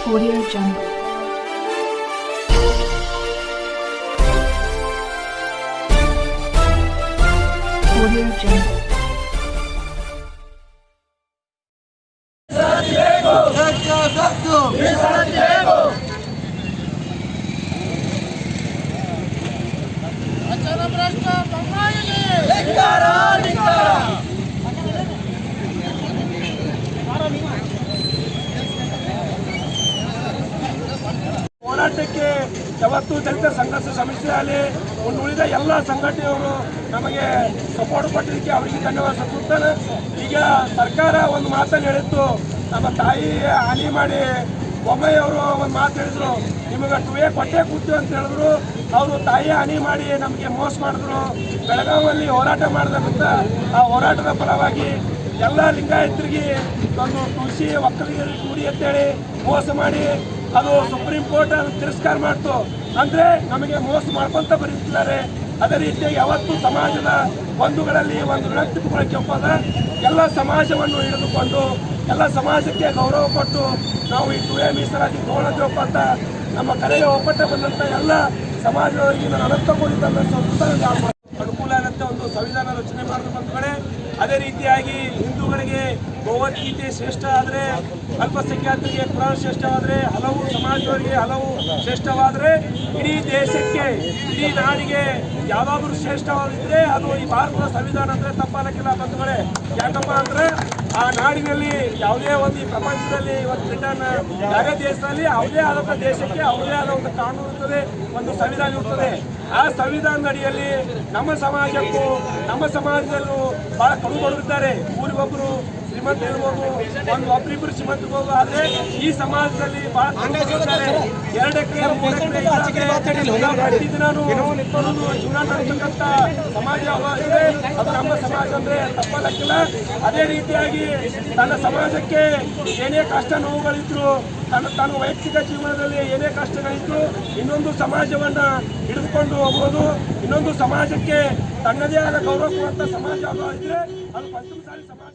Audio Jungle. Audio Jungle. ಹೋರಾಟಕ್ಕೆ ಯಾವತ್ತೂ ದಲಿತ ಸಂಘರ್ಷ ಸಮಿತಿಯಲ್ಲಿ ಉಳಿದ ಎಲ್ಲ ಸಂಘಟನೆಯವರು ನಮಗೆ ಸಪೋರ್ಟ್ ಕೊಟ್ಟಿದ್ದಕ್ಕೆ ಅವರಿಗೆ ಧನ್ಯವಾದ ಸಲ್ಲಿಸುತ್ತೇನೆ. ಈಗ ಸರ್ಕಾರ ಒಂದು ಮಾತನ್ನು ಹೇಳಿತ್ತು, ನಮ್ಮ ತಾಯಿ ಹಾನಿ ಮಾಡಿ ಬೊಮ್ಮೆಯವರು ಒಂದು ಮಾತು ಹೇಳಿದ್ರು, ನಿಮಗೆ ಟುವೆ ಕೊಟ್ಟೆ ಕೂತು ಅಂತ ಹೇಳಿದ್ರು. ಅವರು ತಾಯಿ ಹಾನಿ ಮಾಡಿ ನಮಗೆ ಮೋಸ ಮಾಡಿದ್ರು. ಬೆಳಗಾವಿಯಲ್ಲಿ ಹೋರಾಟ ಮಾಡಿದಂತ ಆ ಹೋರಾಟದ ಫಲವಾಗಿ ಎಲ್ಲ ಲಿಂಗಾಯತರಿಗೆ ಒಂದು ತುಳಸಿ ಒಕ್ಕಲಿಗರಿಗೆ ಕೂಡಿ ಅಂತೇಳಿ ಮೋಸ ಮಾಡಿ ಅದು ಸುಪ್ರೀಂ ಕೋರ್ಟ್ ತಿರಸ್ಕಾರ ಮಾಡ್ತು. ಅಂದರೆ ನಮಗೆ ಮೋಸ ಮಾಡ್ಕೊಂತ ಬರೀತಿದ್ದಾರೆ. ಅದೇ ರೀತಿಯಾಗಿ ಯಾವತ್ತೂ ಸಮಾಜದ ಬಂಧುಗಳಲ್ಲಿ ಒಂದು ವ್ಯಕ್ತಿತ್ವಕ್ಕೆ ಒಪ್ಪದ ಎಲ್ಲ ಸಮಾಜವನ್ನು ಹಿಡಿದುಕೊಂಡು ಎಲ್ಲ ಸಮಾಜಕ್ಕೆ ಗೌರವ ಕೊಟ್ಟು ನಾವು ಈ ಟುವೆ ಮೀಸಲಾತಿ ತಗೊಳ್ಳಬೇಕು ಅಂತ ನಮ್ಮ ಕರೆಗೆ ಒಪ್ಪಟ್ಟ ಬಂದಂಥ ಎಲ್ಲ ಸಮಾಜದವರಿಗೆ ನಾನು ಅನಂತ ಕೋಟಿ ಅನುಕೂಲ ಆಗುತ್ತೆ ಒಂದು ಸಂವಿಧಾನ ರಚನೆ ಮಾಡಿದ ಬಂಧುಗಳೇ. ಅದೇ ರೀತಿಯಾಗಿ ಹಿಂದೂಗಳಿಗೆ ಭಗವದ್ಗೀತೆ ಶ್ರೇಷ್ಠ ಆದರೆ, ಅಲ್ಪಸಂಖ್ಯಾತರಿಗೆ ಕುರಾನ್ ಶ್ರೇಷ್ಠವಾದರೆ, ಹಲವು ಸಮಾಜದವರಿಗೆ ಹಲವು ಶ್ರೇಷ್ಠವಾದರೆ, ಇಡೀ ದೇಶಕ್ಕೆ ಇಡೀ ನಾಡಿಗೆ ಯಾವುದಾದ್ರೂ ಶ್ರೇಷ್ಠವಾಗಿದ್ದರೆ ಅದು ಈ ಭಾರತದ ಸಂವಿಧಾನ ಅಂದರೆ ತಪ್ಪಾಗಕ್ಕಿಲ್ಲ ಬಂಧುಗಳೇ. ಯಾಕಪ್ಪ ಅಂದರೆ ಆ ನಾಡಿನಲ್ಲಿ ಯಾವುದೇ ಒಂದು ಈ ಪ್ರಪಂಚದಲ್ಲಿ ಒಂದು ಬ್ರಿಟನ್ ಬೇರೆ ದೇಶದಲ್ಲಿ ಯಾವುದೇ ಆದಂಥ ದೇಶಕ್ಕೆ ಅವರದೇ ಆದ ಒಂದು ಕಾನೂನು ಇರ್ತದೆ, ಒಂದು ಸಂವಿಧಾನ ಇರ್ತದೆ. ಆ ಸಂವಿಧಾನದ ಅಡಿಯಲ್ಲಿ ನಮ್ಮ ಸಮಾಜಕ್ಕೂ ನಮ್ಮ ಸಮಾಜದಲ್ಲೂ ಬಹಳ ಕಡುಬಡಿದ್ದಾರೆ. ಊರಿಗೊಬ್ಬರು ಶ್ರೀಮಂತ ಇರ್ಬೋದು, ಒಬ್ಬರಿಬ್ಬರು ಶ್ರೀಮಂತ ಇರ್ಬೋದು, ಆದರೆ ಈ ಸಮಾಜದಲ್ಲಿ ಬಹಳ ಕಡುಬಡಿದ್ದಾರೆ. 2 ಎಕರೆ 3 ಎಕರೆ ಪ್ರತಿದಿನೂ ಜೀವನ ನಡೆಸತಕ್ಕಂಥ ಸಮಾಜ ಇದೆ. ಅದು ನಮ್ಮ ಸಮಾಜ ಅಂದರೆ ತಪ್ಪಲಕ್ಕಿಲ್ಲ. ಅದೇ ರೀತಿಯಾಗಿ ತನ್ನ ಸಮಾಜಕ್ಕೆ ಏನೇ ಕಷ್ಟ ನೋವುಗಳಿದ್ರು, ತಾನು ವೈಯಕ್ತಿಕ ಜೀವನದಲ್ಲಿ ಏನೇ ಕಷ್ಟಗಳಿದ್ರು, ಇನ್ನೊಂದು ಸಮಾಜವನ್ನು ಹಿಡಿದುಕೊಂಡು ಹೋಗ್ಬೋದು. ಇನ್ನೊಂದು ಸಮಾಜಕ್ಕೆ ತನ್ನದೇ ಆದ ಗೌರವ ಕೊಡುವಂಥ ಸಮಾಜ ಇದ್ರೆ ಅದು ಪಂಚಮಸಾಲಿ ಸಮಾಜ.